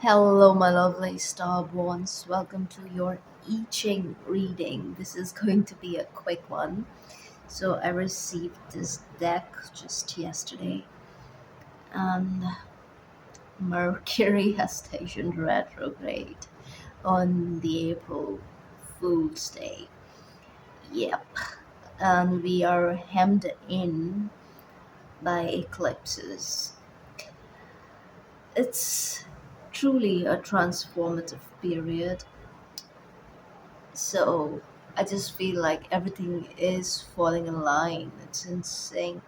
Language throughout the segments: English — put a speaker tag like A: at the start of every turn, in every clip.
A: Hello, my lovely starborns. Welcome to your I-Ching reading. This is going to be a quick one. So, I received this deck just yesterday, and Mercury has stationed retrograde on the April Fool's Day. Yep, and we are hemmed in by eclipses. It's truly a transformative period. So I just feel like everything is falling in line. It's in sync.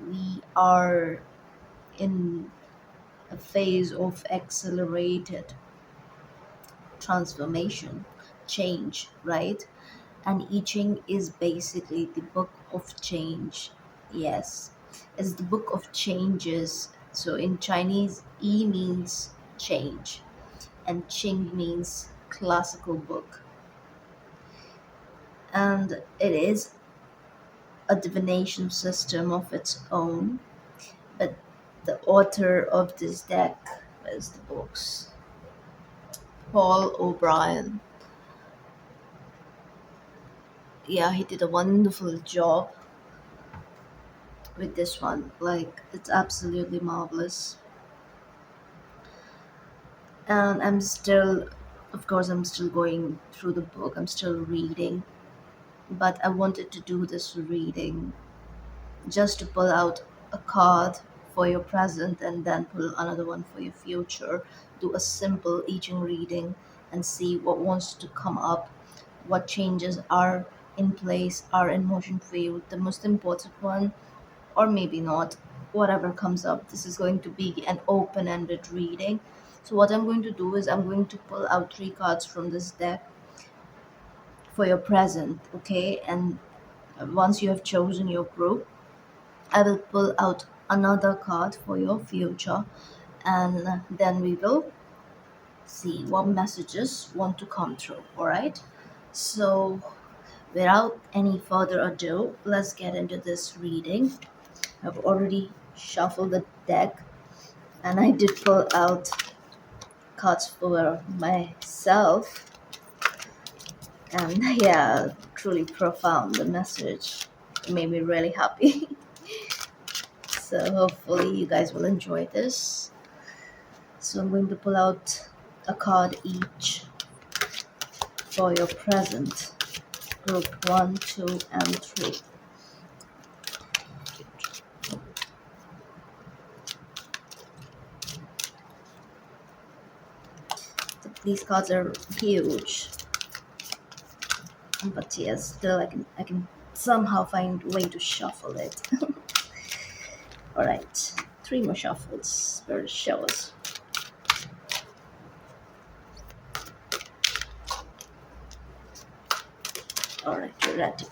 A: We are in a phase of accelerated transformation, change, right? And I Ching is basically the book of change. Yes, it's the book of changes. So in Chinese, I means change, and Ching means classical book. And it is a divination system of its own, but the author of this deck is the books. Paul O'Brien. Yeah, he did a wonderful job with this one. Like, it's absolutely marvelous. And I'm still, of course, I'm still going through the book, I'm still reading, but I wanted to do this reading just to pull out a card for your present and then pull another one for your future. Do a simple eaching reading and see what wants to come up, what changes are in place, are in motion for you. The most important one, or maybe not, whatever comes up. This is going to be an open ended reading. So, what I'm going to do is I'm going to pull out three cards from this deck for your present, okay? And once you have chosen your group, I will pull out another card for your future, and then we will see what messages want to come through. All right. So, without any further ado, let's get into this reading. I've already shuffled the deck, and I did pull out cards for myself. And yeah, truly profound. The message made me really happy. So, hopefully, you guys will enjoy this. So I'm going to pull out a card each for your present, group 1, 2, and 3. These cards are huge, but yes, still I can somehow find a way to shuffle it. All right, three more shuffles. Spirit show us. All right, you're ready.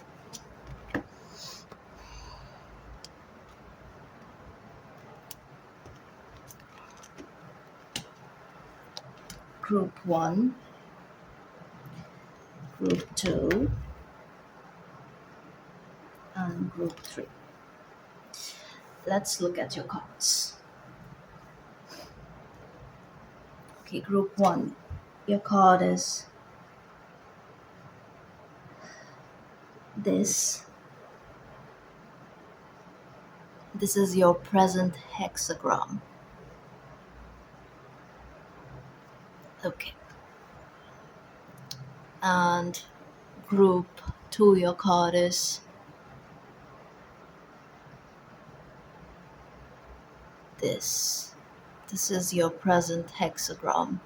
A: Group 1, group 2, and group 3. Let's look at your cards. Okay, group 1. Your card is this. This is your present hexagram. Okay. And group 2, your card is this. This is your present hexagram.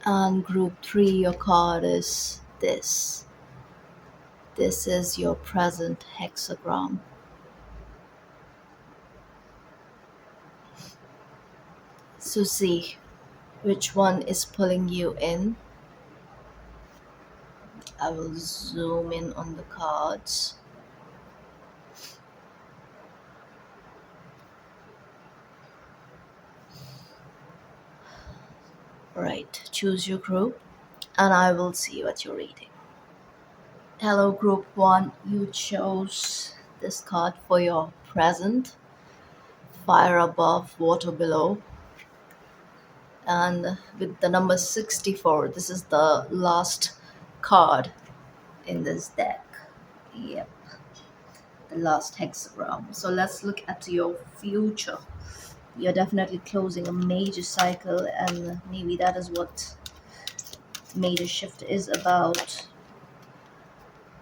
A: And group 3, your card is this. This is your present hexagram. So see which one is pulling you in. I will zoom in on the cards. Right, choose your group and I will see what you're reading. Hello, group 1. You chose this card for your present: fire above, water below. And with the number 64, this is the last card in this deck. Yep, the last hexagram. So let's look at your future. You're definitely closing a major cycle, and maybe that is what major shift is about.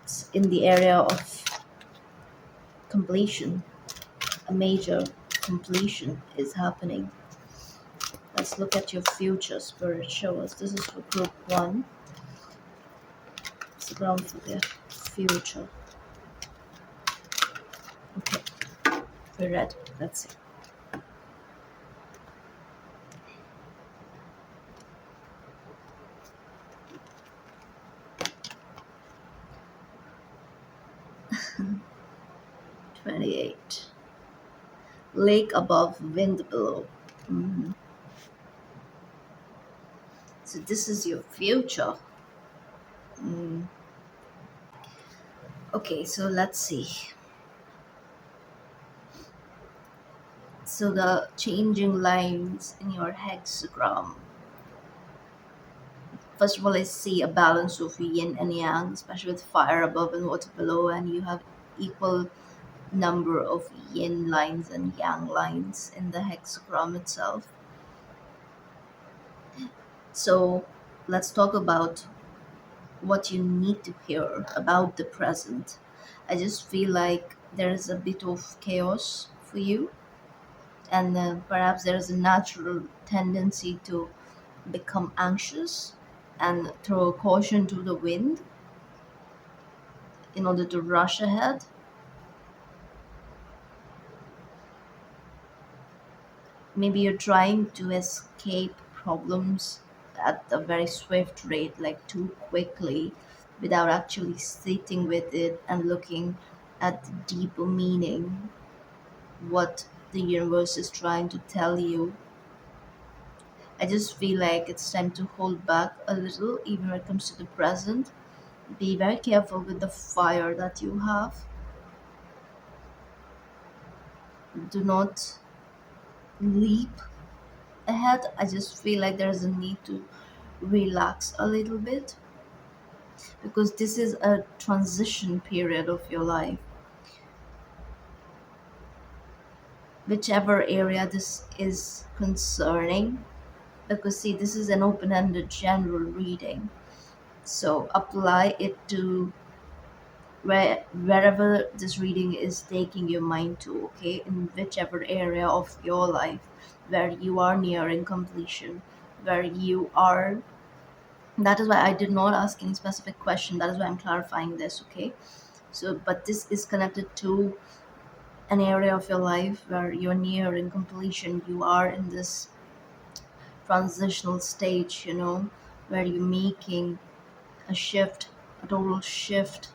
A: It's in the area of completion. A major completion is happening. Let's look at your future, Spirit. Show us. This is for group one. It's the ground for the future. Okay, we're ready. Let's see. – 28. Lake above, wind below. Mhm. So this is your future. Mm. Okay, so let's see. So the changing lines in your hexagram. First of all, I see a balance of yin and yang, especially with fire above and water below, and you have equal number of yin lines and yang lines in the hexagram itself. So let's talk about what you need to hear about the present. I just feel like there is a bit of chaos for you, and perhaps there is a natural tendency to become anxious and throw caution to the wind in order to rush ahead. Maybe you're trying to escape problems at a very swift rate, like too quickly, without actually sitting with it and looking at the deeper meaning, what the universe is trying to tell you. I just feel like it's time to hold back a little, even when it comes to the present. Be very careful with the fire that you have. Do not leap ahead. I just feel like there's a need to relax a little bit, because this is a transition period of your life. Whichever area this is concerning, because see, this is an open ended general reading. So apply it to wherever this reading is taking your mind to, okay? In whichever area of your life where you are nearing completion, where you are. That is why I did not ask any specific question. That is why I'm clarifying this, okay? So, but this is connected to an area of your life where you're nearing completion. You are in this transitional stage, where you're making a shift, a total shift.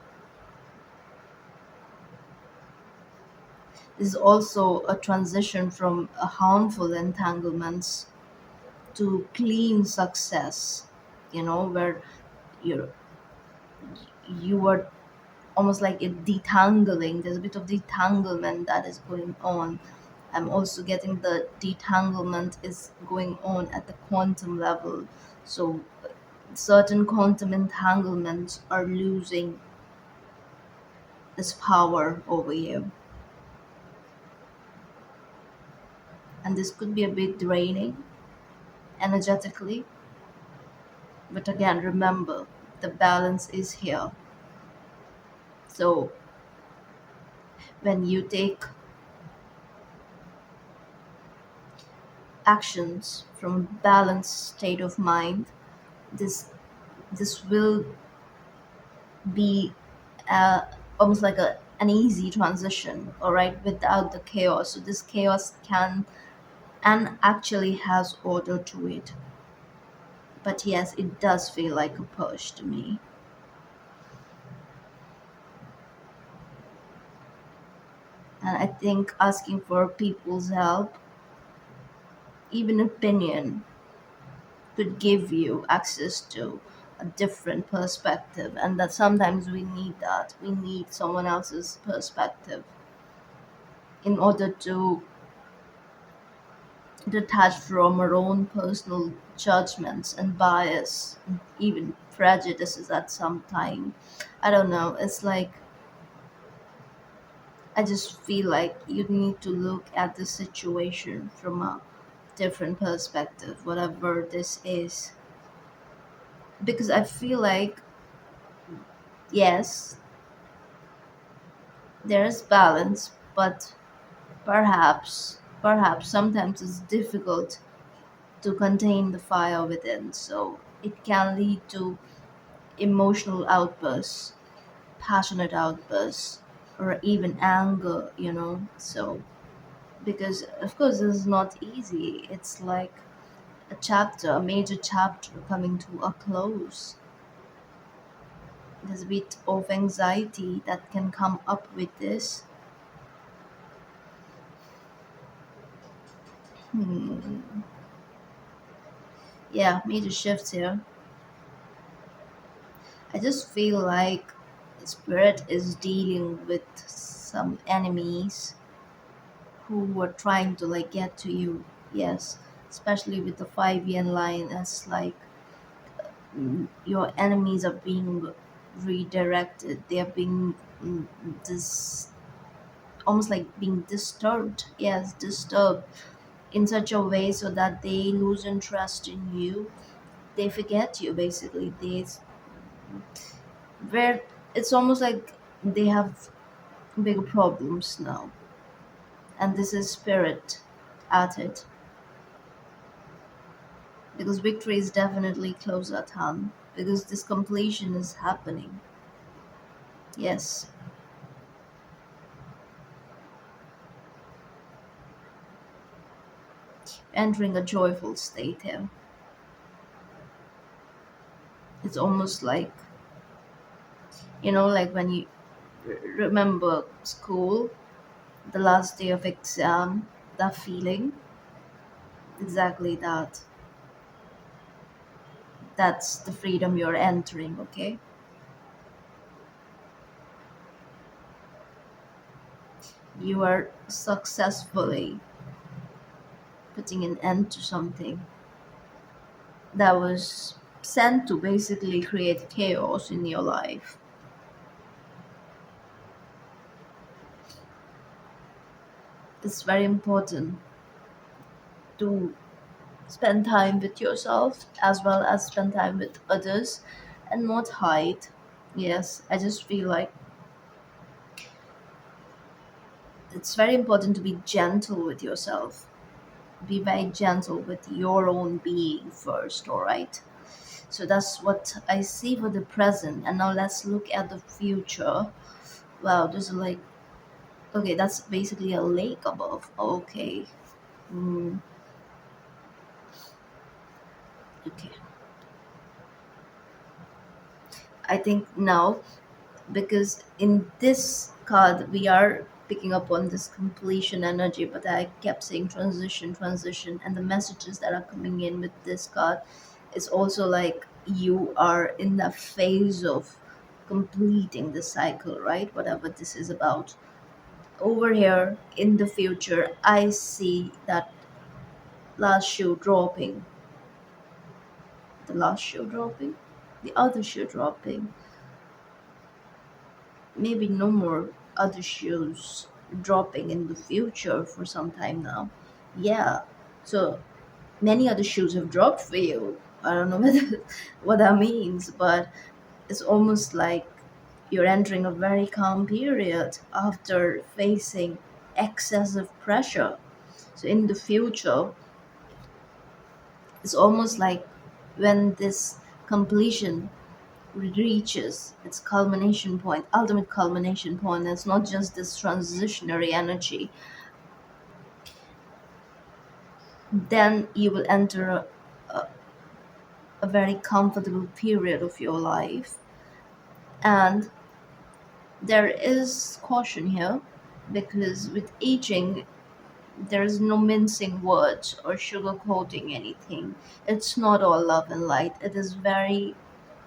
A: This is also a transition from a harmful entanglements to clean success, where you're you are almost like a detangling. There's a bit of detanglement that is going on. I'm also getting the detanglement is going on at the quantum level. So certain quantum entanglements are losing this power over you. And this could be a bit draining energetically. But again, remember, the balance is here. So when you take actions from a balanced state of mind, this this will be almost like an easy transition, all right, without the chaos. So this chaos can and actually has order to it. But yes, it does feel like a push to me. And I think asking for people's help, even opinion, could give you access to a different perspective. And that sometimes we need that. We need someone else's perspective in order to detach from our own personal judgments and bias, and even prejudices at some time. I don't know. It's like I just feel like you need to look at the situation from a different perspective, whatever this is. Because I feel like, yes, there's balance, but perhaps sometimes it's difficult to contain the fire within. So it can lead to emotional outbursts, passionate outbursts, or even anger, So, because of course, this is not easy. It's like a major chapter coming to a close. There's a bit of anxiety that can come up with this. Hmm. Yeah, major shifts here. I just feel like Spirit is dealing with some enemies who were trying to like get to you. Yes, especially with the 5 yen line, as like your enemies are being redirected. They are being mm, this almost like being disturbed. Yes, disturbed in such a way so that they lose interest in you. They forget you basically. They where it's almost like they have bigger problems now, and this is Spirit at it, because victory is definitely close at hand, because this completion is happening. Yes, entering a joyful state here. It's almost like, like when you remember school, the last day of exam, that feeling, exactly that. That's the freedom you're entering, okay? You are successfully putting an end to something that was sent to basically create chaos in your life. It's very important to spend time with yourself as well as spend time with others and not hide. Yes, I just feel like it's very important to be gentle with yourself. Be very gentle with your own being first, all right? So that's what I see for the present. And now let's look at the future. Wow, there's like, okay, that's basically a lake above. Okay. Mm, okay. I think now, because in this card we are picking up on this completion energy, but I kept saying transition, and the messages that are coming in with this card is also like you are in the phase of completing the cycle, right? Whatever this is about. Over here in the future, I see that last shoe dropping, the last shoe dropping, the other shoe dropping, maybe no more other shoes dropping in the future for some time now. Yeah. So many other shoes have dropped for you. I don't know what that means, but it's almost like you're entering a very calm period after facing excessive pressure. So in the future, it's almost like when this completion reaches its culmination point, ultimate culmination point, it's not just this transitionary energy, then you will enter a very comfortable period of your life. And there is caution here, because with aging, there is no mincing words or sugarcoating anything. It's not all love and light. It is very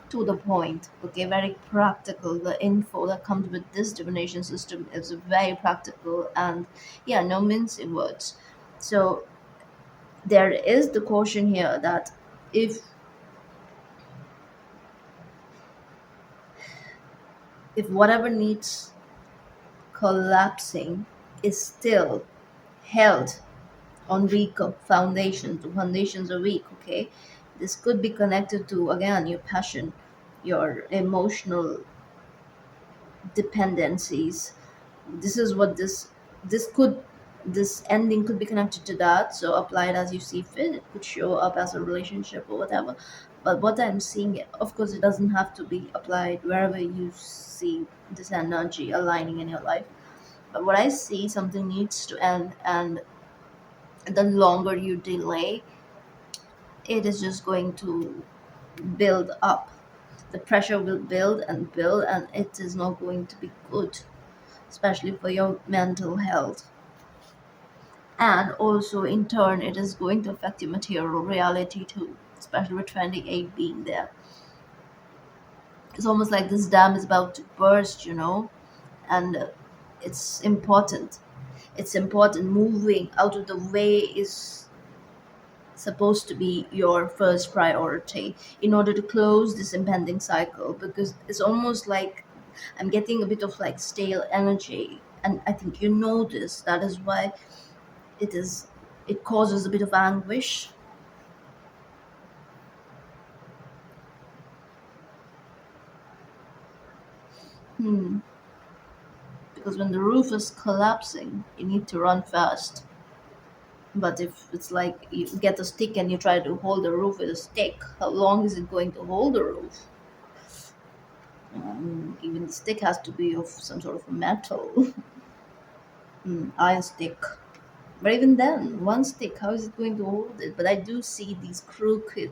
A: to the point, okay, very practical. The info that comes with this divination system is very practical, and yeah, no mincing words. So there is the caution here that if whatever needs collapsing is still held on weak foundations, the foundations are weak, okay, this could be connected to, again, your passion, your emotional dependencies. This is what this could this ending could be connected to that, so apply it as you see fit. It could show up as a relationship or whatever, but what I'm seeing, of course, it doesn't have to be applied wherever you see this energy aligning in your life. But what I see, something needs to end, and the longer you delay, it is just going to build up. The pressure will build and build, and it is not going to be good, especially for your mental health. And also, in turn, it is going to affect your material reality too, especially with 28 being there. It's almost like this dam is about to burst, and it's important. It's important. Moving out of the way is supposed to be your first priority in order to close this impending cycle, because it's almost like I'm getting a bit of like stale energy, and I think this. That is why it is it causes a bit of anguish. Hmm. Because when the roof is collapsing, you need to run fast. But if it's like you get a stick and you try to hold the roof with a stick, how long is it going to hold the roof? Even the stick has to be of some sort of metal, iron stick. But even then, one stick, how is it going to hold it? But I do see these crooked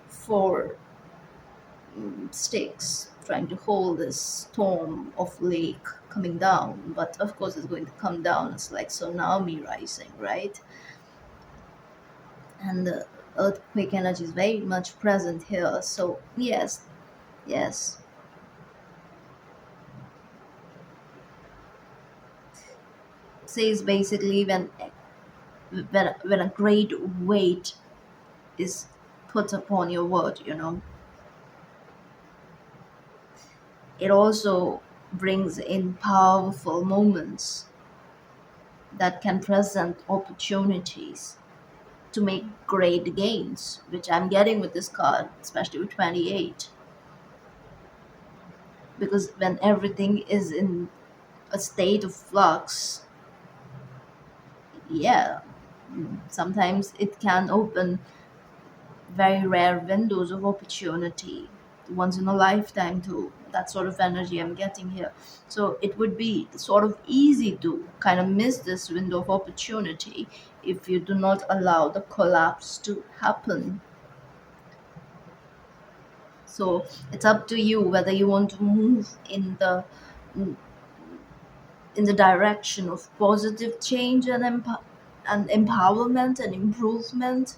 A: four sticks trying to hold this storm of lake coming down. But of course, it's going to come down. It's like tsunami rising, right? And the earthquake energy is very much present here. So yes, yes, says basically when a great weight is put upon your word, it also brings in powerful moments that can present opportunities to make great gains, which I'm getting with this card, especially with 28. Because when everything is in a state of flux, yeah, sometimes it can open very rare windows of opportunity, once in a lifetime too. That sort of energy I'm getting here. So it would be sort of easy to kind of miss this window of opportunity if you do not allow the collapse to happen. So it's up to you whether you want to move in the direction of positive change and and empowerment and improvement,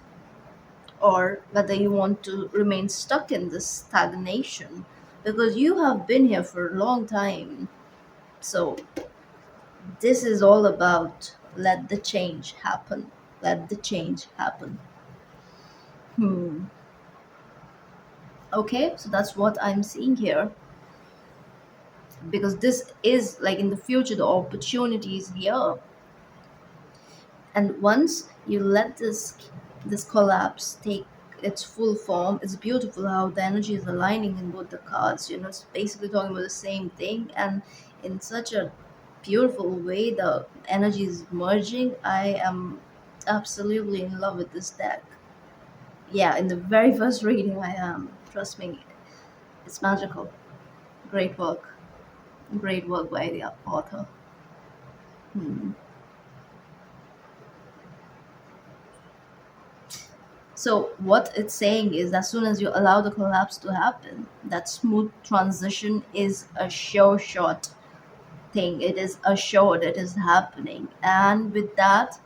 A: or whether you want to remain stuck in this stagnation, because you have been here for a long time. So this is all about let the change happen. Let the change happen. Hmm. Okay, so that's what I'm seeing here, because this is like in the future the opportunity is here. And once you let this collapse take its full form, it's beautiful how the energy is aligning in both the cards. It's basically talking about the same thing, and in such a beautiful way the energy is merging. I am absolutely in love with this deck. Yeah, in the very first reading I am. Trust me, it's magical. Great work. Great work by the author. Hmm. So what it's saying is, as soon as you allow the collapse to happen, that smooth transition is a sure shot thing. It is assured, it is happening. And with that,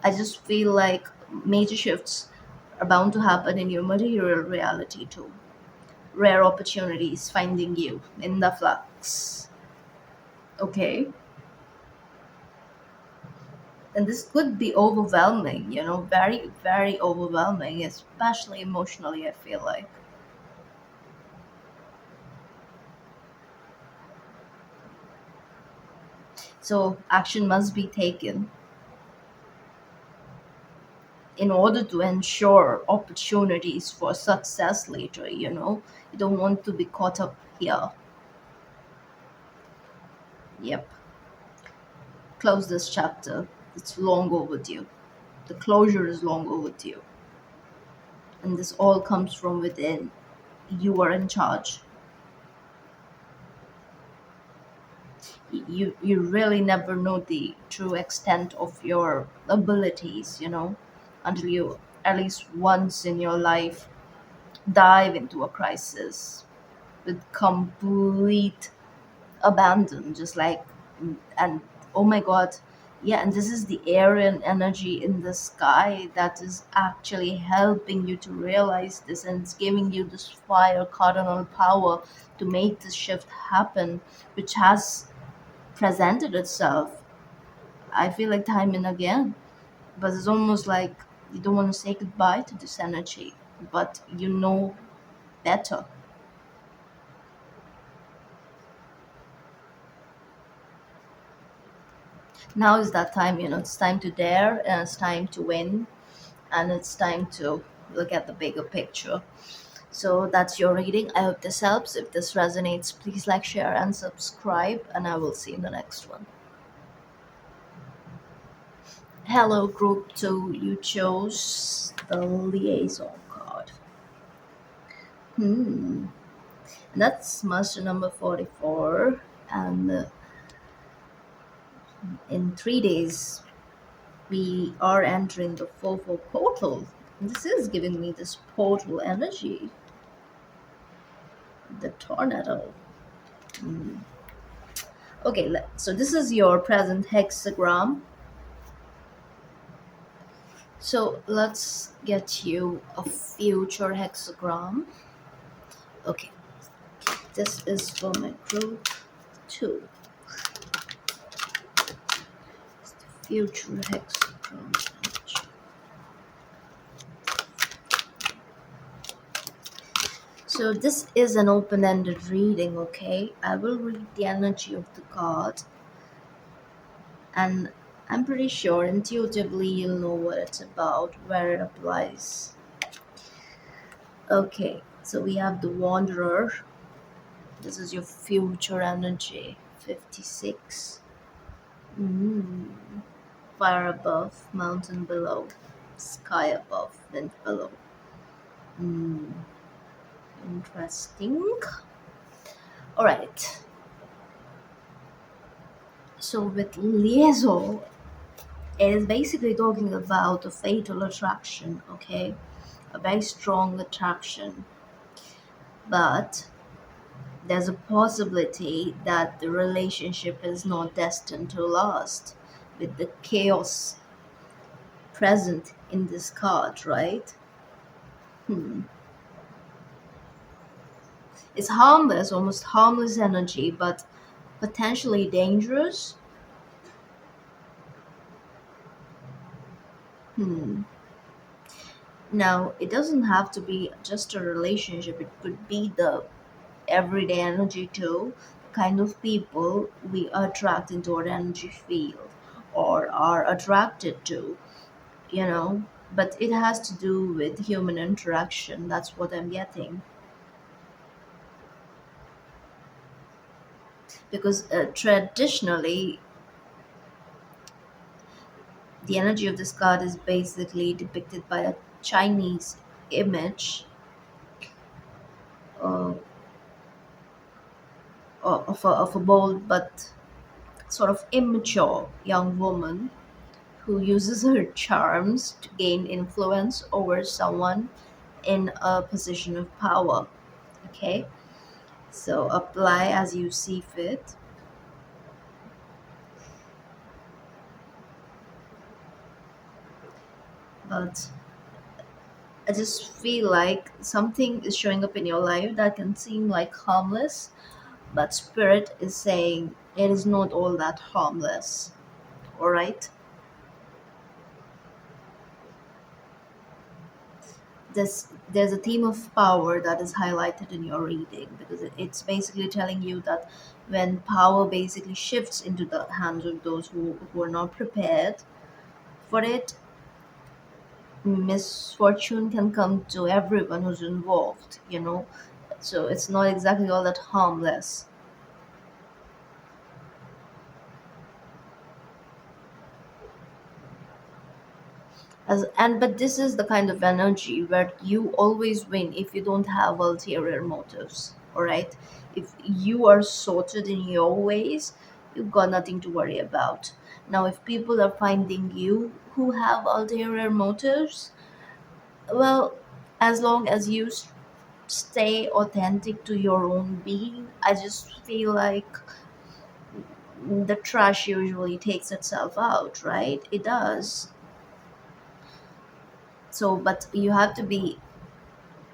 A: I just feel like major shifts are bound to happen in your material reality too. rare opportunities finding you in the flux. Okay. And this could be overwhelming, very, very overwhelming, especially emotionally, I feel like. So action must be taken in order to ensure opportunities for success later, You don't want to be caught up here. Yep. Close this chapter. It's long overdue. The closure is long overdue. And this all comes from within. You are in charge. You really never know the true extent of your abilities, until you at least once in your life dive into a crisis with complete abandon, just like, and oh my god, yeah, and this is the Aryan energy in the sky that is actually helping you to realize this, and it's giving you this fire cardinal power to make this shift happen, which has presented itself, I feel like, time and again. But it's almost like you don't want to say goodbye to this energy, but you know better. Now is that time, it's time to dare, and it's time to win, and it's time to look at the bigger picture. So that's your reading. I hope this helps. If this resonates, please like, share, and subscribe, and I will see you in the next one. Hello, group 2. You chose the liaison card. Hmm. And that's master number 44. And in 3 days, we are entering the 4-4 portal. And this is giving me this portal energy, the tornado. Hmm. Okay, so this is your present hexagram. So let's get you a future hexagram. Okay, this is for my group 2. It's the future hexagram. So this is an open-ended reading, okay? I will read the energy of the card, and I'm pretty sure intuitively you'll know what it's about, where it applies. Okay, so we have the Wanderer. This is your future energy. 56. Mm. Fire above, mountain below, sky above, wind below. Mm. Interesting. All right. So with liaison, it is basically talking about a fatal attraction, okay? A very strong attraction. But there's a possibility that the relationship is not destined to last with the chaos present in this card, right? Hmm. It's harmless, almost harmless energy, but potentially dangerous. Hmm. Now, it doesn't have to be just a relationship, it could be the everyday energy too, the kind of people we attract into our energy field or are attracted to, you know. But it has to do with human interaction. That's what I'm getting. Because traditionally, the energy of this card is basically depicted by a Chinese image uh, of a bold but sort of immature young woman who uses her charms to gain influence over someone in a position of power. Okay, so apply as you see fit. But I just feel like something is showing up in your life that can seem like harmless, but spirit is saying it is not all that harmless. All right. There's a theme of power that is highlighted in your reading, because it's basically telling you that when power basically shifts into the hands of those who are not prepared for it, misfortune can come to everyone who's involved, you know. So it's not exactly all that harmless. But this is the kind of energy where you always win if you don't have ulterior motives. All right, if you are sorted in your ways, you've got nothing to worry about. Now if people are finding you who have ulterior motives, well, as long as you stay authentic to your own being, I just feel like the trash usually takes itself out, right? It does. So but you have to be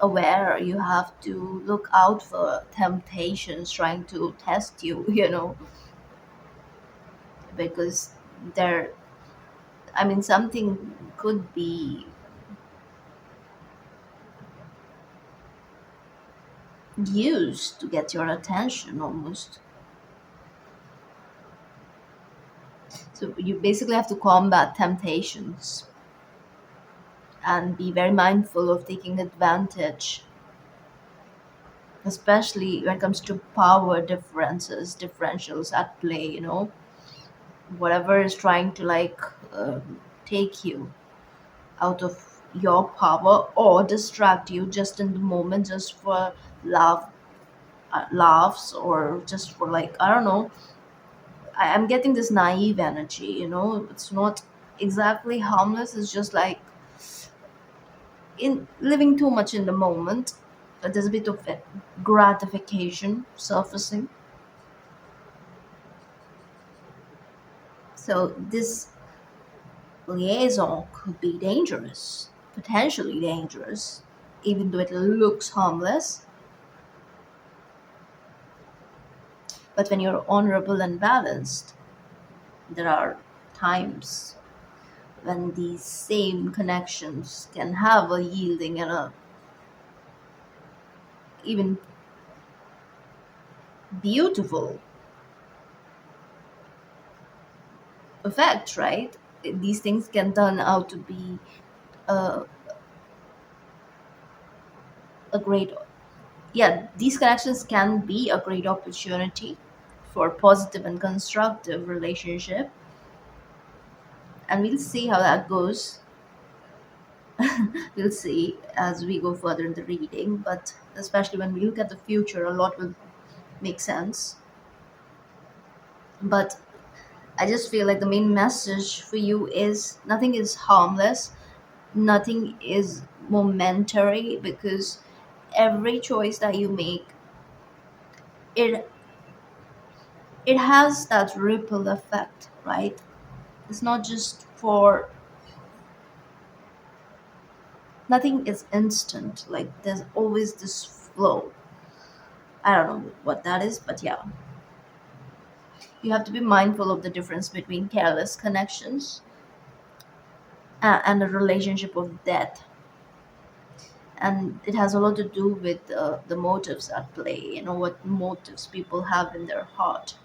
A: aware, you have to look out for temptations trying to test you, you know, because there, I mean, something could be used to get your attention almost. So you basically have to combat temptations and be very mindful of taking advantage, especially when it comes to power differentials at play, you know, whatever is trying to like take you out of your power or distract you just in the moment, just for laugh laughs, or just for like, I don't know. I'm getting this naive energy, you know. It's not exactly harmless, it's just like in living too much in the moment. There's a bit of gratification surfacing. So this liaison could be dangerous, potentially dangerous, even though it looks harmless. But when you're honorable and balanced, there are times when these same connections can have a yielding and a even beautiful effect, right? These things can turn out to be a, a great, yeah, these connections can be a great opportunity for positive and constructive relationship, and we'll see how that goes. We'll see as we go further in the reading, but especially when we look at the future, a lot will make sense. But I just feel like the main message for you is nothing is harmless, nothing is momentary, because every choice that you make, it it has that ripple effect, right? It's not just for, nothing is instant. Like there's always this flow. I don't know what that is, but yeah. You have to be mindful of the difference between careless connections and a relationship of death. And it has a lot to do with the motives at play, you know, what motives people have in their heart,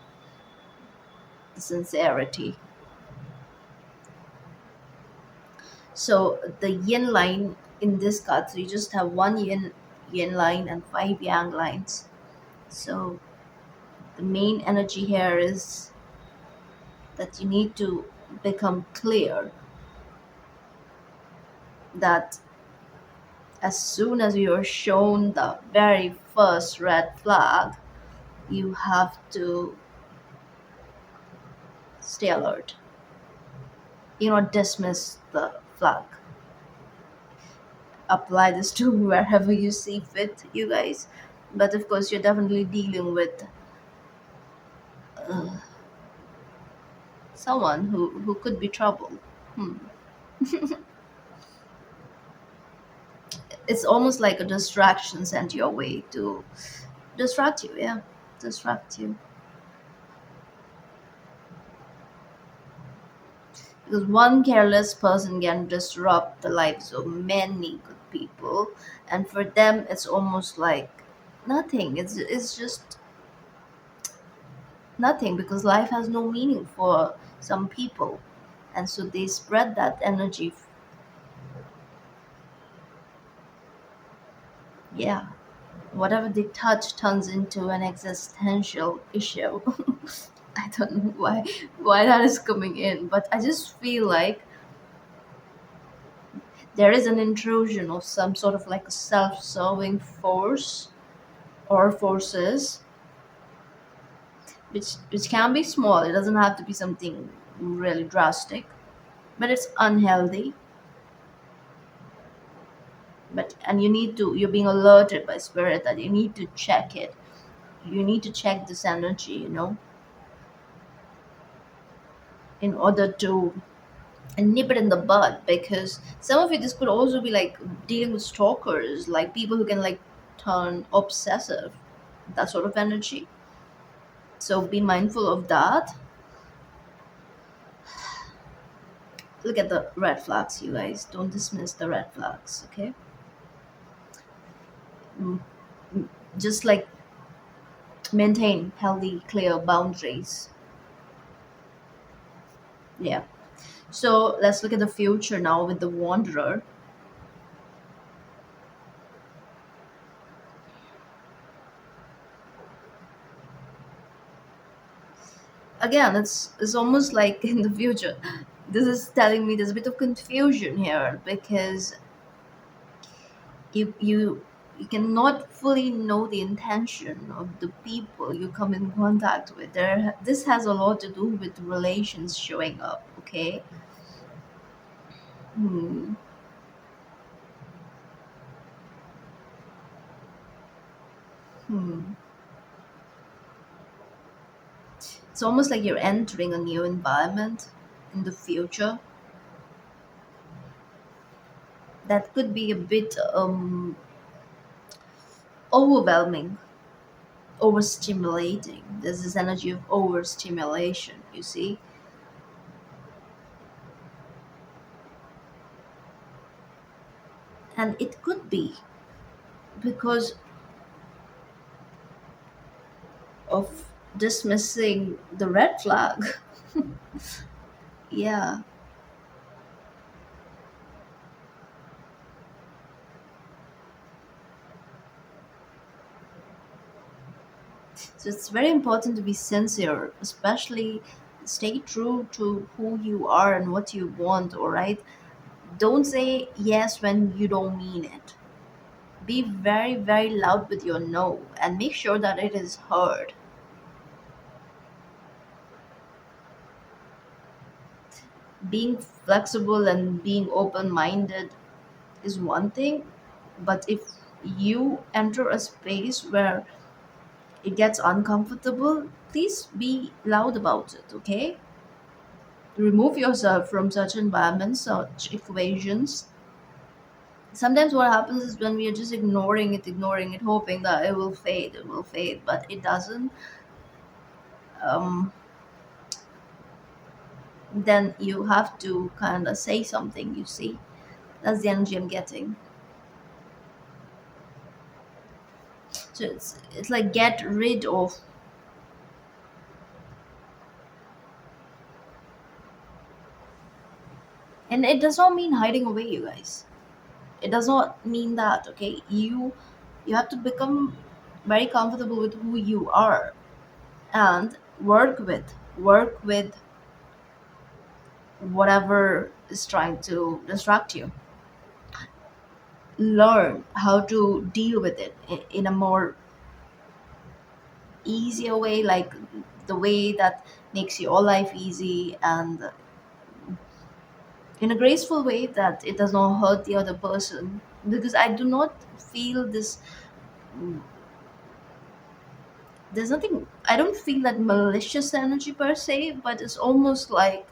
A: the sincerity. So the yin line in this card, so you just have one yin line and five yang lines. So the main energy here is that you need to become clear that as soon as you're shown the very first red flag, you have to stay alert. You know, dismiss the flag. Apply this to wherever you see fit, you guys. But of course, you're definitely dealing with uh, someone who could be trouble. Hmm. It's almost like a distraction sent your way to distract you. Yeah, distract you. Because one careless person can disrupt the lives of many good people, and for them it's almost like nothing. It's just nothing, because life has no meaning for some people, and so they spread that energy. Yeah, whatever they touch turns into an existential issue. I don't know why that is coming in, but I just feel like there is an intrusion of some sort of like a self-serving force or forces, which can be small. It doesn't have to be something really drastic, but it's unhealthy. But and you're being alerted by spirit that you need to check it. You need to check this energy, in order to nip it in the bud, because some of it, this could also be like dealing with stalkers, like people who can like turn obsessive, that sort of energy. So be mindful of that. Look at the red flags, you guys. Don't dismiss the red flags, okay? Mm, just like maintain healthy, clear boundaries. Yeah. So let's look at the future now with the wanderer. Again, it's almost like in the future. This is telling me there's a bit of confusion here, because you cannot fully know the intention of the people you come in contact with. This has a lot to do with relations showing up, okay? Hmm. Hmm. It's almost like you're entering a new environment in the future that could be a bit overwhelming, overstimulating. There's this energy of overstimulation, you see? And it could be because of dismissing the red flag. Yeah. So it's very important to be sincere, especially stay true to who you are and what you want, all right? Don't say yes when you don't mean it. Be very, very loud with your no and make sure that it is heard. Being flexible and being open minded is one thing, but if you enter a space where it gets uncomfortable, please be loud about it, okay? Remove yourself from such environments, such equations. Sometimes what happens is when we are just ignoring it, hoping that it will fade, but it doesn't. Um, then you have to kind of say something, you see. That's the energy I'm getting. So it's like get rid of, and it does not mean hiding away, you guys. It does not mean that, okay? You have to become very comfortable with who you are and work with whatever is trying to distract you. Learn how to deal with it in a more easier way, like the way that makes your life easy, and in a graceful way that it does not hurt the other person, because I do not feel this. There's nothing, I don't feel that malicious energy per se, but it's almost like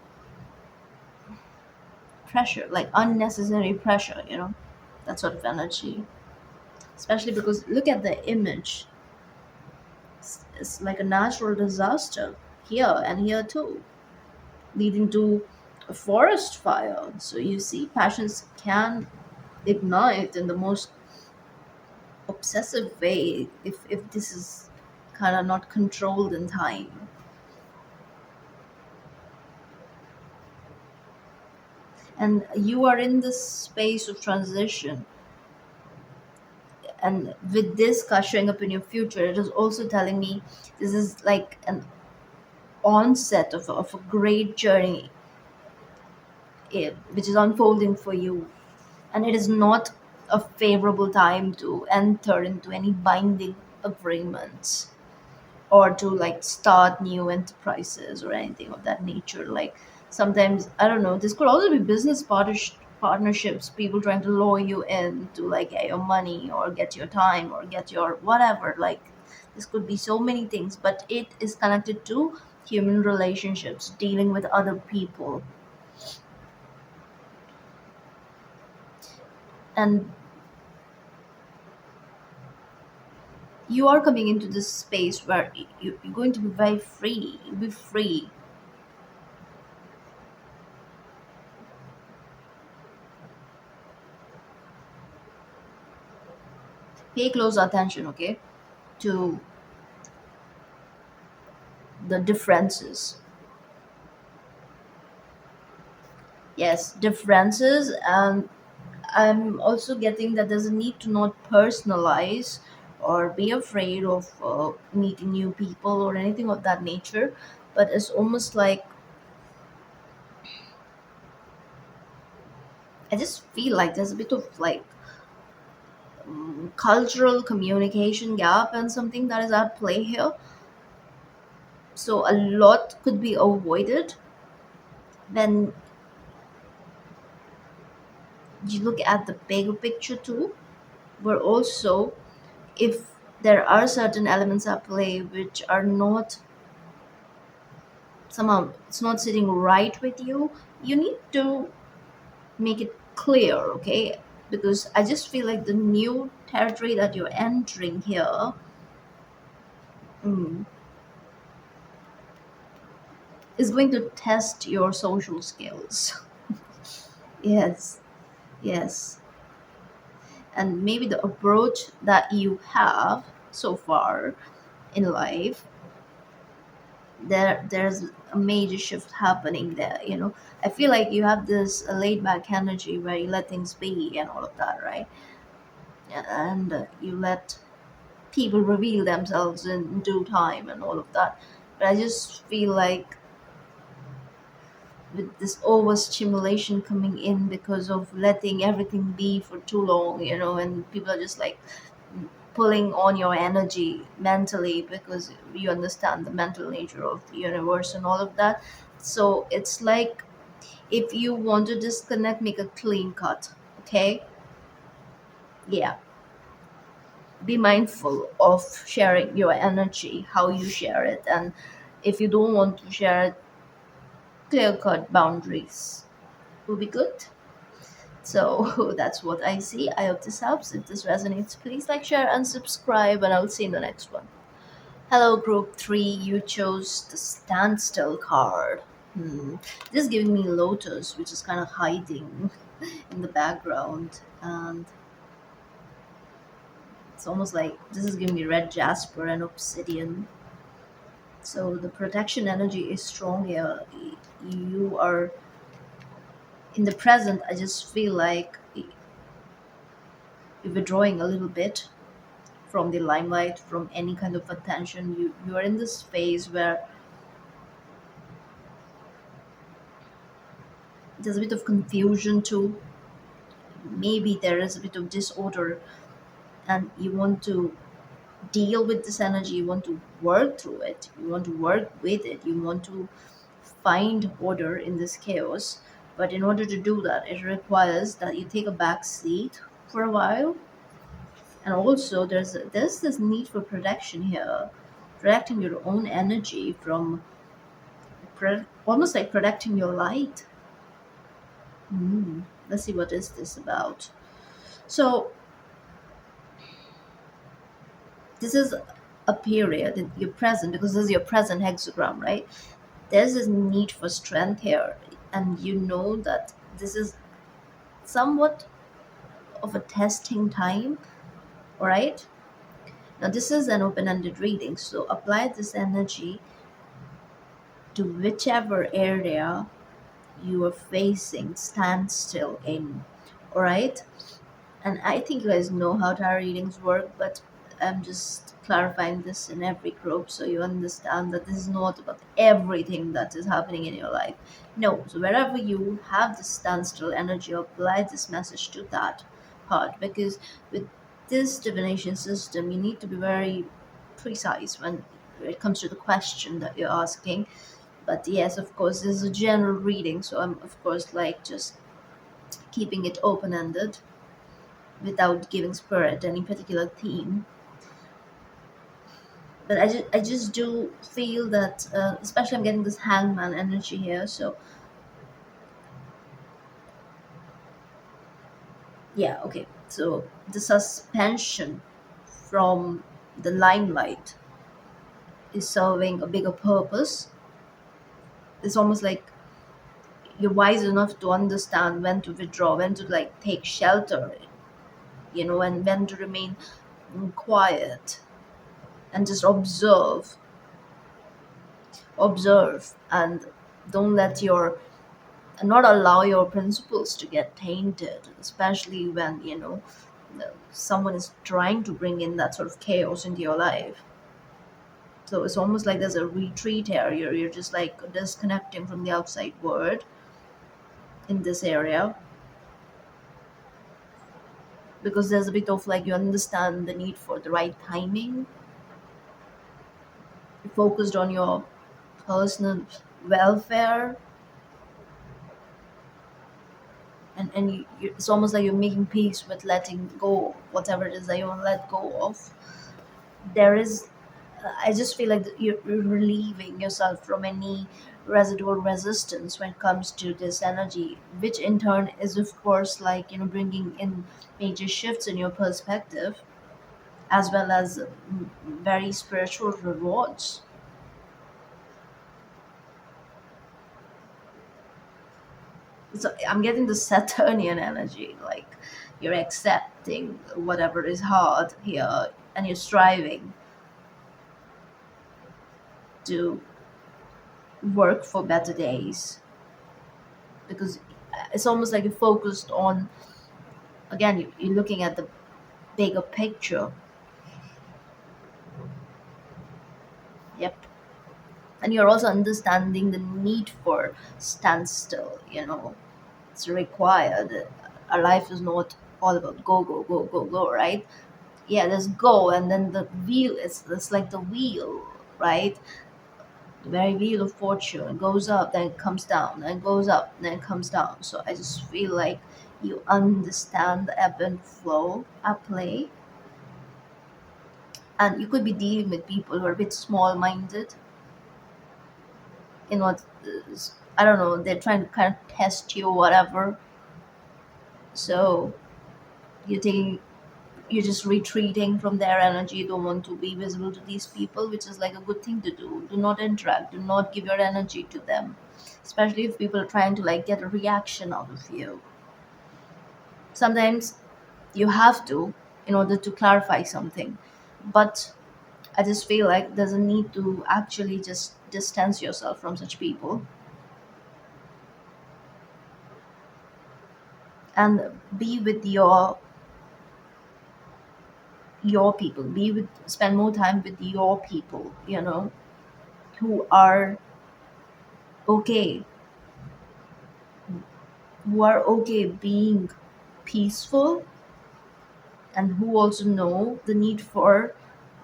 A: pressure, like unnecessary pressure. that sort of energy. Especially because look at the image. It's like a natural disaster here and here too, leading to a forest fire. So you see, passions can ignite in the most obsessive way if this is kind of not controlled in time. And you are in this space of transition, and with this car showing up in your future, it is also telling me this is like an onset of a great journey, which is unfolding for you, and it is not a favorable time to enter into any binding agreements or to like start new enterprises or anything of that nature. Like sometimes, I don't know, this could also be business partnerships, people trying to lure you in to like get your money or get your time or get your whatever. Like this could be so many things, but it is connected to human relationships, dealing with other people. And you are coming into this space where you're going to be very free. You'll be free. Pay close attention, okay, to the differences. Yes, differences. And I'm also getting that there's a need to not personalize or be afraid of meeting new people or anything of that nature. But it's almost like I just feel like there's a bit of like cultural communication gap and something that is at play here. So a lot could be avoided when you look at the bigger picture too, where also if there are certain elements at play which are not, somehow it's not sitting right with you, you need to make it clear, okay? Because I just feel like the new territory that you're entering here, mm, is going to test your social skills. Yes, yes. And maybe the approach that you have so far in life, there's a major shift happening there, you know. I feel like you have this laid back energy where you let things be and all of that, right? And you let people reveal themselves in due time and all of that. But I just feel like with this overstimulation coming in because of letting everything be for too long, you know, and people are just like pulling on your energy mentally because you understand the mental nature of the universe and all of that. So it's like if you want to disconnect, make a clean cut, okay? Yeah, be mindful of sharing your energy, how you share it, and if you don't want to share it, clear cut boundaries will be good. So that's what I see. I hope this helps. If this resonates, please like, share, and subscribe, and I'll see you in the next one. Hello, group 3. You chose the standstill card. This is giving me Lotus, which is kind of hiding in the background. And it's almost like this is giving me red jasper and obsidian. So the protection energy is strong here. You are in the present. I just feel like you're withdrawing a little bit from the limelight, from any kind of attention. You are in this phase where there's a bit of confusion too. Maybe there is a bit of disorder, and you want to deal with this energy. You want to work through it. You want to work with it. You want to find order in this chaos. But in order to do that, it requires that you take a back seat for a while. And also, there's this need for protection here, protecting your own energy from almost like protecting your light. Let's see what is this about. So this is a period in your present, because this is your present hexagram, right? There's this need for strength here, and you know that this is somewhat of a testing time, all right? Now this is an open-ended reading, so apply this energy to whichever area you are facing standstill in, all right? And I think you guys know how tarot readings work, but I'm just clarifying this in every group so you understand that this is not about everything that is happening in your life. No, so wherever you have this standstill energy, apply this message to that part, because with this divination system, you need to be very precise when it comes to the question that you're asking. But yes, of course, this is a general reading, so I'm, of course, like just keeping it open ended without giving spirit any particular theme. But I just do feel that, especially I'm getting this hangman energy here. So yeah, okay. So the suspension from the limelight is serving a bigger purpose. It's almost like you're wise enough to understand when to withdraw, when to like take shelter, and when to remain quiet and just observe, and don't let your and not allow your principles to get tainted, especially when someone is trying to bring in that sort of chaos into your life. So it's almost like there's a retreat area. You're just like disconnecting from the outside world in this area, because there's a bit of like you understand the need for the right timing. You're focused on your personal welfare, it's almost like you're making peace with letting go whatever it is that you want to let go of. There is I just feel like that you're relieving yourself from any residual resistance when it comes to this energy, which in turn is, of course, like, bringing in major shifts in your perspective, as well as very spiritual rewards. So I'm getting the Saturnian energy, like you're accepting whatever is hard here, and you're striving to work for better days, because it's almost like you're focused on, again, you're looking at the bigger picture. Yep. And you're also understanding the need for standstill. It's required. Our life is not all about go, go, go, go, go, right? Yeah, there's go, and then the wheel is it's like the wheel, right? The very wheel of fortune. It goes up, then it comes down, then it goes up, then it comes down. So I just feel like you understand the ebb and flow at play. And you could be dealing with people who are a bit small minded. You know, I don't know, they're trying to kind of test you or whatever. So you're taking, you're just retreating from their energy. You don't want to be visible to these people, which is like a good thing to do. Do not interact, do not give your energy to them, especially if people are trying to like get a reaction out of you. Sometimes you have to, in order to clarify something. But I just feel like there's a need to actually just distance yourself from such people and be with your people. Spend more time with your people, who are okay, who are okay being peaceful, and who also know the need for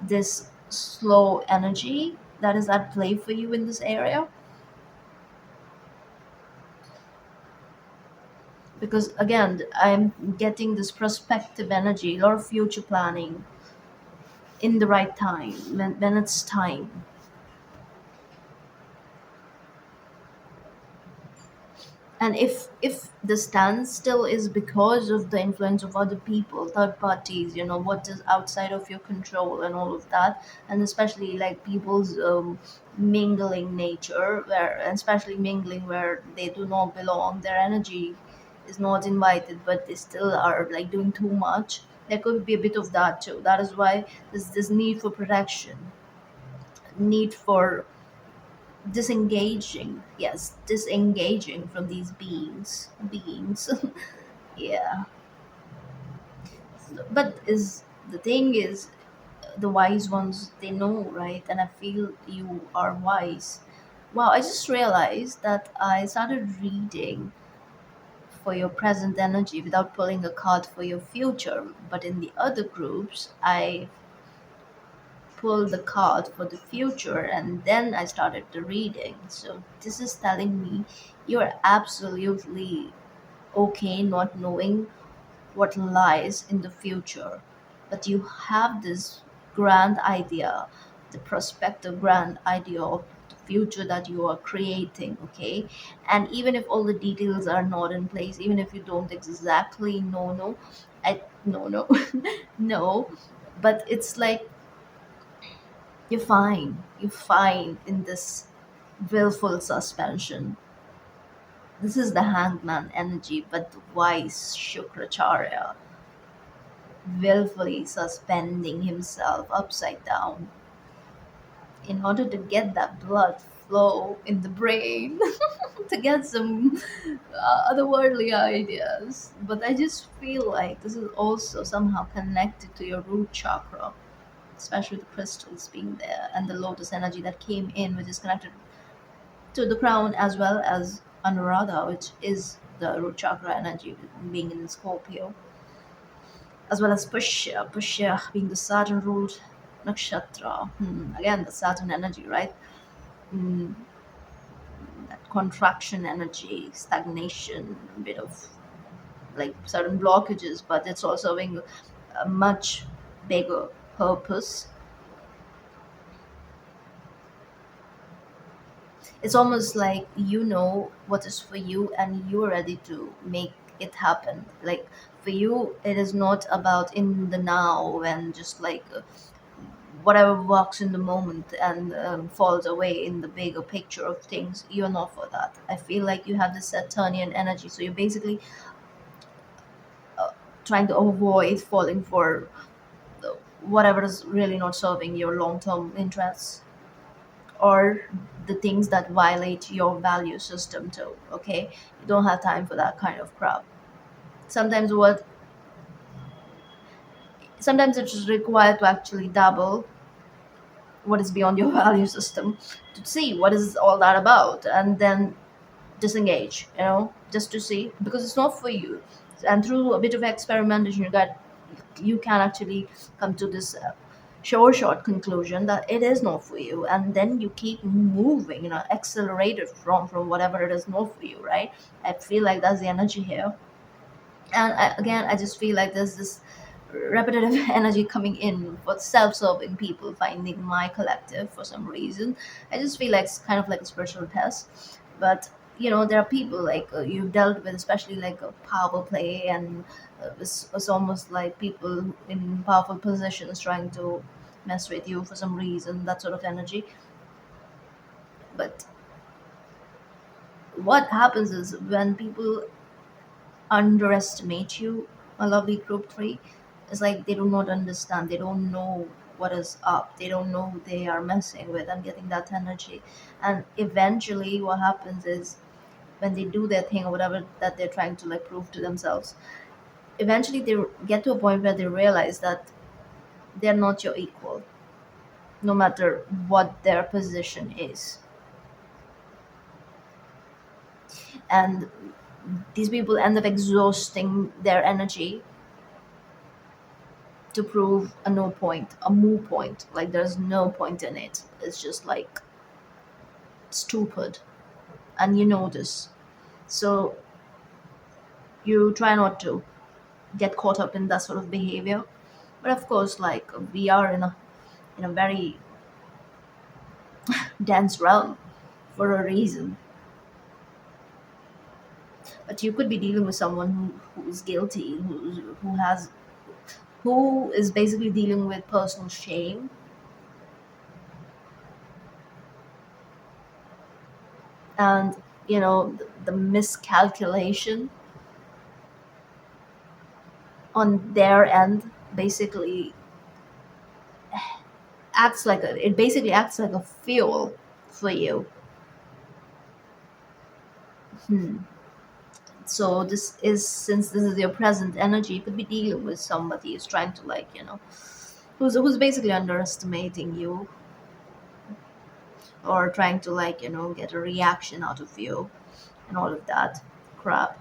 A: this slow energy that is at play for you in this area. Because again, I'm getting this prospective energy, a lot of future planning in the right time, when it's time. And if the standstill is because of the influence of other people, third parties, what is outside of your control and all of that, and especially like people's mingling nature, where and especially mingling where they do not belong, their energy is not invited, but they still are like doing too much. There could be a bit of that too. That is why there's this need for protection, need for disengaging, yes, disengaging from these beings. Yeah. But is the thing is, the wise ones, they know, right? And I feel you are wise. Wow, I just realized that I started reading for your present energy without pulling a card for your future, but in the other groups I pulled the card for the future and then I started the reading. So this is telling me you're absolutely okay not knowing what lies in the future, but you have this grand idea, the prospective grand idea of the future that you are creating, okay? And even if all the details are not in place, even if you don't exactly know, no, I no, no, no, but it's like you're fine in this willful suspension. This is the hangman energy, but the wise Shukracharya willfully suspending himself upside down in order to get that blood flow in the brain to get some otherworldly ideas. But I just feel like this is also somehow connected to your root chakra, especially the crystals being there and the lotus energy that came in, which is connected to the crown as well as Anuradha, which is the root chakra energy being in Scorpio, as well as Pushya. Pushya being the Saturn ruled nakshatra. Again, the Saturn energy, right? Mm, that contraction energy, stagnation, a bit of like certain blockages, but it's also having a much bigger purpose. It's almost like you know what is for you and you're ready to make it happen. Like for you, it is not about in the now and just like whatever works in the moment and falls away in the bigger picture of things. You're not for that. I feel like you have this Saturnian energy, so you're basically trying to avoid falling for whatever is really not serving your long-term interests or the things that violate your value system too. Okay, you don't have time for that kind of crap. Sometimes what sometimes it's required to actually dabble what is beyond your value system to see what is all that about, and then disengage, just to see, because it's not for you. And through a bit of experimentation you can actually come to this short conclusion that it is not for you, and then you keep moving, accelerated from whatever it is not for you, right? I feel like that's the energy here. And again, I just feel like there's this repetitive energy coming in for self-serving people finding my collective for some reason. I just feel like it's kind of like a spiritual test. But there are people like you've dealt with, especially like a power play, and it's almost like people in powerful positions trying to mess with you for some reason, that sort of energy. But what happens is when people underestimate you, a lovely group three. It's like they do not understand. They don't know what is up. They don't know who they are messing with and getting that energy. And eventually, what happens is when they do their thing or whatever that they're trying to like prove to themselves, eventually they get to a point where they realize that they're not your equal, no matter what their position is. And these people end up exhausting their energy to prove a no point, a moo point. Like there's no point in it. It's just like stupid. And you know this. So you try not to get caught up in that sort of behavior. But of course, like we are in a very dense realm for a reason. But you could be dealing with someone who is guilty, who is basically dealing with personal shame, and the miscalculation on their end basically acts like a fuel for you. Hmm. So this is, since this is your present energy, you could be dealing with somebody who's trying to, who's basically underestimating you, or trying to, get a reaction out of you, and all of that crap.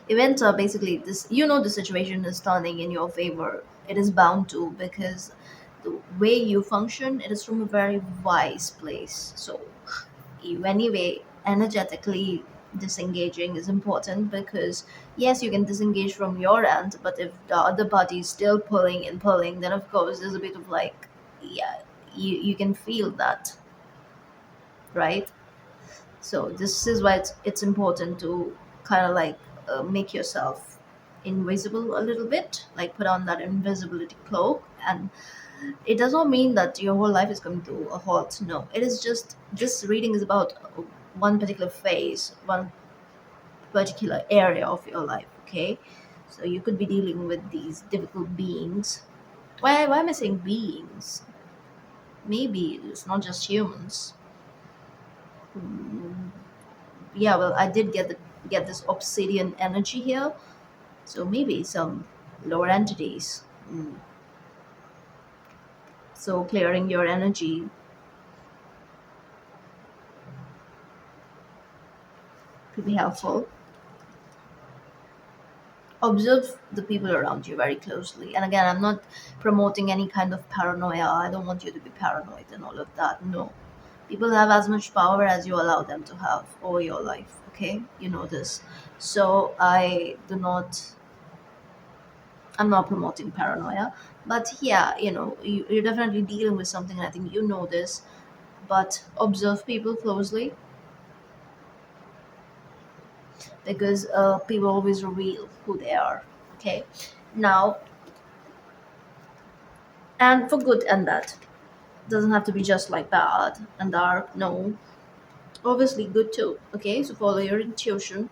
A: Events are basically this, the situation is turning in your favor. It is bound to, because the way you function, it is from a very wise place. So you, anyway, energetically disengaging is important, because yes, you can disengage from your end, but if the other party is still pulling and pulling, then of course there's a bit of, yeah, you can feel that, right? So this is why it's important to kind of make yourself invisible a little bit, like put on that invisibility cloak. And it does not mean that your whole life is coming to a halt. No, it is just, this reading is about one particular phase, one particular area of your life. Okay, so you could be dealing with these difficult beings. Why am I saying beings? Maybe it's not just humans. Hmm, yeah, well, I did get this obsidian energy here, so maybe some lower entities. Mm. So clearing your energy could be helpful. Observe the people around you very closely. And again, I'm not promoting any kind of paranoia. I don't want you to be paranoid and all of that. No. People have as much power as you allow them to have over your life. Okay? You know this. So I'm not promoting paranoia. But yeah, you're definitely dealing with something. And I think you know this. But observe people closely, because people always reveal who they are. Okay? Now, and for good and bad. Doesn't have to be just like bad and dark. No, obviously good too. Okay, so follow your intuition.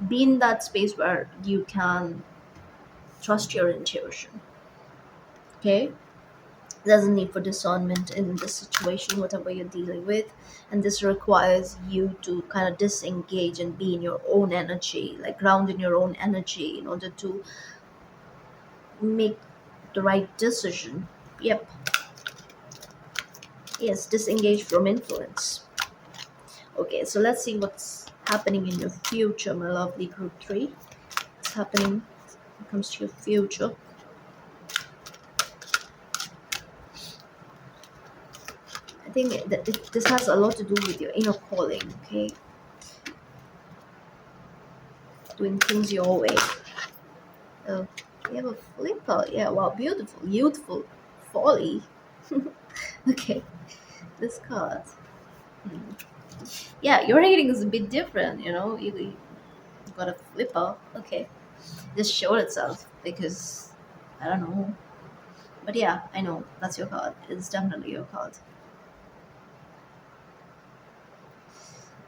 A: Be in that space where you can trust your intuition. Okay, there's a need for discernment in this situation, whatever you're dealing with, and this requires you to kind of disengage and be in your own energy, like ground in your own energy, in order to make the right decision. Yep. Yes, disengage from influence. Okay, so let's see what's happening in your future, my lovely group three. What's happening when it comes to your future? I think that this has a lot to do with your inner calling, okay? Doing things your way. Oh, you have a flipper. Yeah, wow, beautiful, youthful, folly. Okay, this card. Hmm. Yeah, your reading is a bit different, you got a flipper. Okay, this showed itself because, I don't know. But yeah, I know that's your card. It's definitely your card.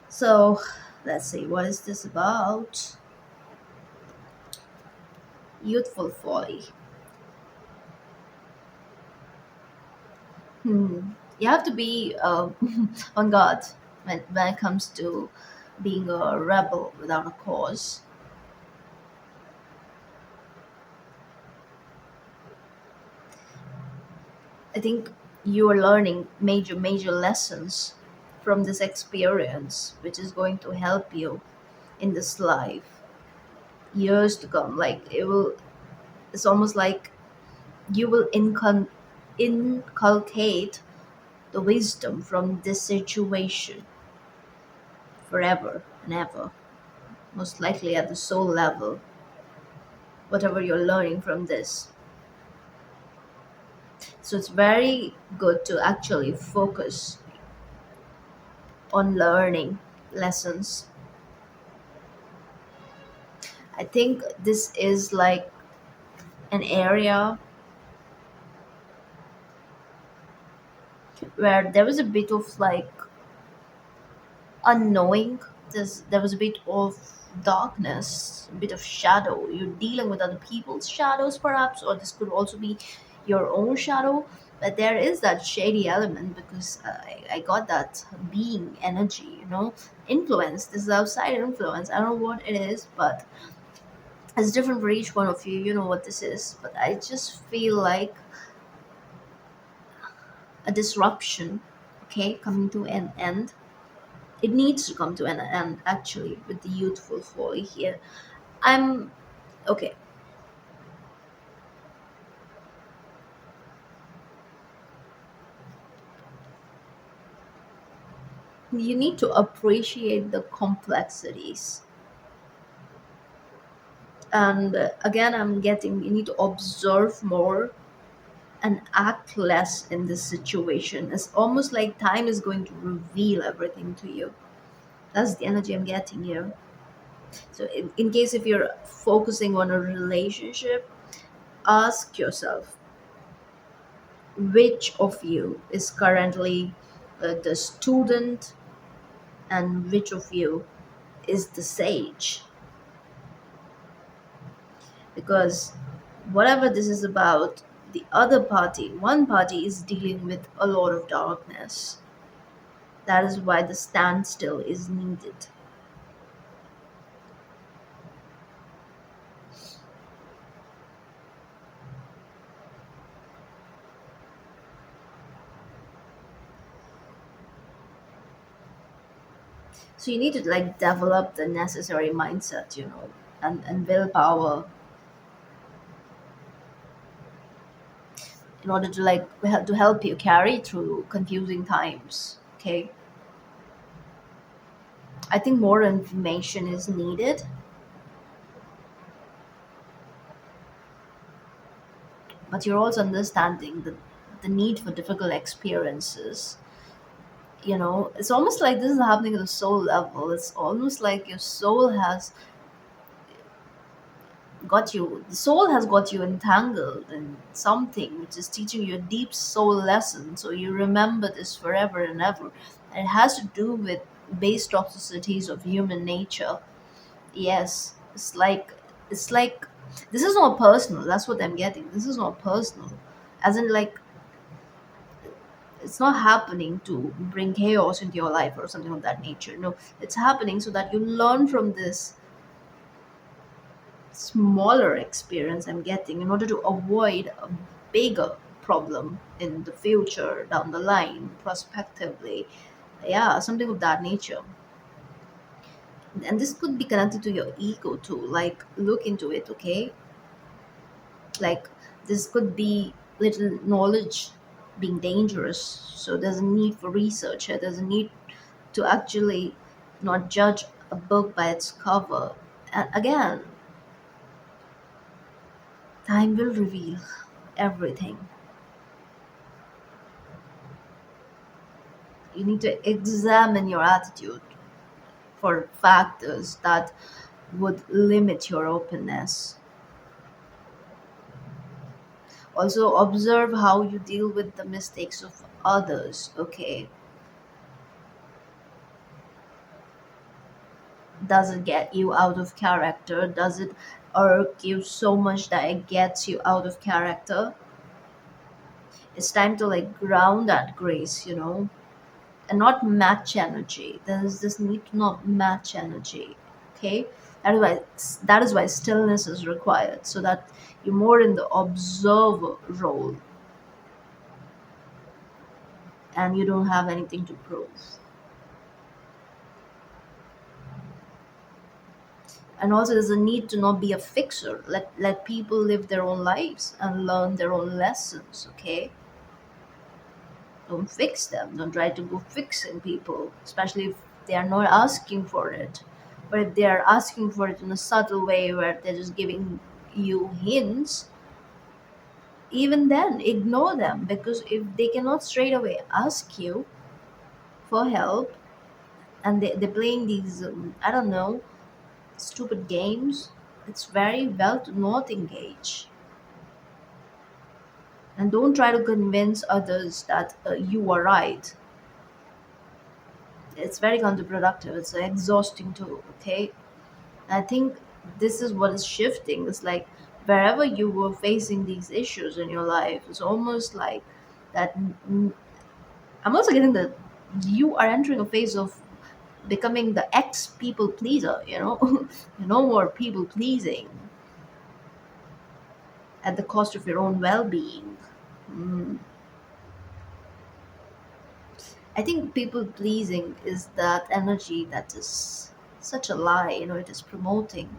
A: So let's see, what is this about? Youthful folly. You have to be on guard when it comes to being a rebel without a cause. I think you are learning major lessons from this experience, which is going to help you in this life years to come. Like it will, it's almost like you will inculcate the wisdom from this situation forever and ever, most likely at the soul level, whatever you're learning from this. So it's very good to actually focus on learning lessons I think this is like an area where there was a bit of like unknowing. There was a bit of darkness, a bit of shadow. You're dealing with other people's shadows, perhaps, or this could also be your own shadow. But there is that shady element because I got that being energy, influence. This is outside influence. I don't know what it is, but it's different for each one of you. You know what this is, but I just feel like a disruption, okay, coming to an end. It needs to come to an end actually with the youthful folly here. I'm okay. You need to appreciate the complexities. And again, I'm getting you need to observe more and act less in this situation. It's almost like time is going to reveal everything to you. That's the energy I'm getting here. So, in case if you're focusing on a relationship, ask yourself which of you is currently the student and which of you is the sage. Because whatever this is about, the other party, one party is dealing with a lot of darkness. That is why the standstill is needed. So you need to like develop the necessary mindset, and willpower in order to like to help you carry through confusing times. Okay, I think more information is needed, but you're also understanding the need for difficult experiences. It's almost like this is happening at a soul level. It's almost like your soul has the soul has got you entangled in something which is teaching you a deep soul lesson, so you remember this forever and ever. And it has to do with base toxicities of human nature. Yes, it's like this is not personal. That's what I'm getting. This is not personal, as in like it's not happening to bring chaos into your life or something of that nature. No, it's happening so that you learn from this smaller experience I'm getting in order to avoid a bigger problem in the future, down the line, prospectively. Yeah, something of that nature. And this could be connected to your ego too. Like, look into it, okay? Like, this could be little knowledge being dangerous. So there's a need for research here. There's a need to actually not judge a book by its cover. And again, time will reveal everything. You need to examine your attitude for factors that would limit your openness. Also, observe how you deal with the mistakes of others, okay? Does it get you out of character? Does it irk you so much that it gets you out of character? It's time to like ground that grace, and not match energy. There's this need to not match energy. Okay, that is why stillness is required, so that you're more in the observer role and you don't have anything to prove. And also, there's a need to not be a fixer. Let people live their own lives and learn their own lessons. Okay, don't fix them. Don't try to go fixing people, especially if they are not asking for it. But if they are asking for it in a subtle way where they're just giving you hints, even then ignore them, because if they cannot straight away ask you for help and they're playing these, I don't know, stupid games, It's very well to not engage, and don't try to convince others that you are right. It's very counterproductive. It's exhausting too. Okay, I think this is what is shifting. It's like wherever you were facing these issues in your life, it's almost like that. I'm also getting that you are entering a phase of becoming the ex people pleaser. No more people pleasing at the cost of your own well being. Mm. I think people pleasing is that energy that is such a lie. It is promoting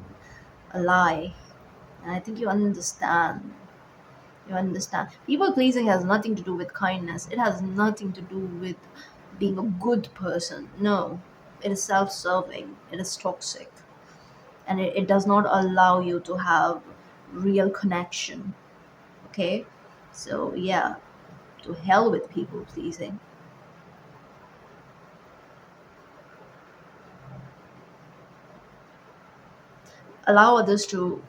A: a lie. And I think you understand. You understand. People pleasing has nothing to do with kindness, it has nothing to do with being a good person. No, it is self serving, it is toxic, and it does not allow you to have real connection. Okay? So, yeah, to hell with people pleasing. Allow others to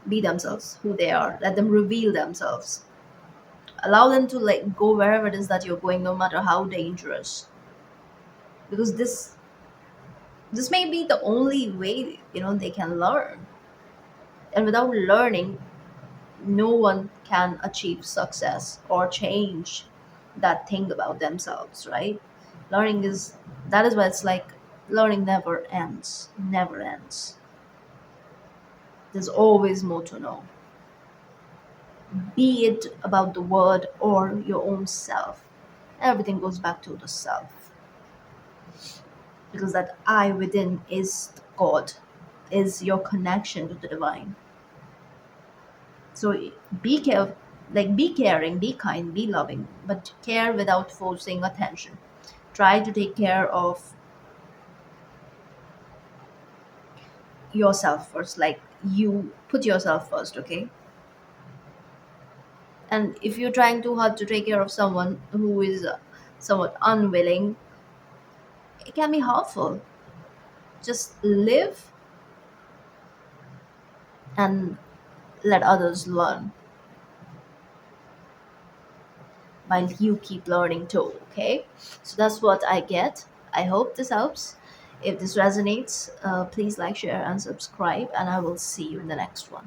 A: be themselves, who they are. Let them reveal themselves. Allow them to like go wherever it is that you're going, no matter how dangerous. Because this may be the only way they can learn. And without learning, no one can achieve success or change that thing about themselves, right? Learning is that is why it's like learning never ends. Never ends. There's always more to know, be it about the word or your own self. Everything goes back to the self, because that I within is God, is your connection to the divine. So be care, like be caring, be kind, be loving, but care without forcing attention. Try to take care of yourself first. Like you put yourself first, okay? And if you're trying too hard to take care of someone who is somewhat unwilling, it can be harmful. Just live and let others learn while you keep learning too, okay? So that's what I get. I hope this helps. If this resonates, please like, share, and subscribe, and I will see you in the next one.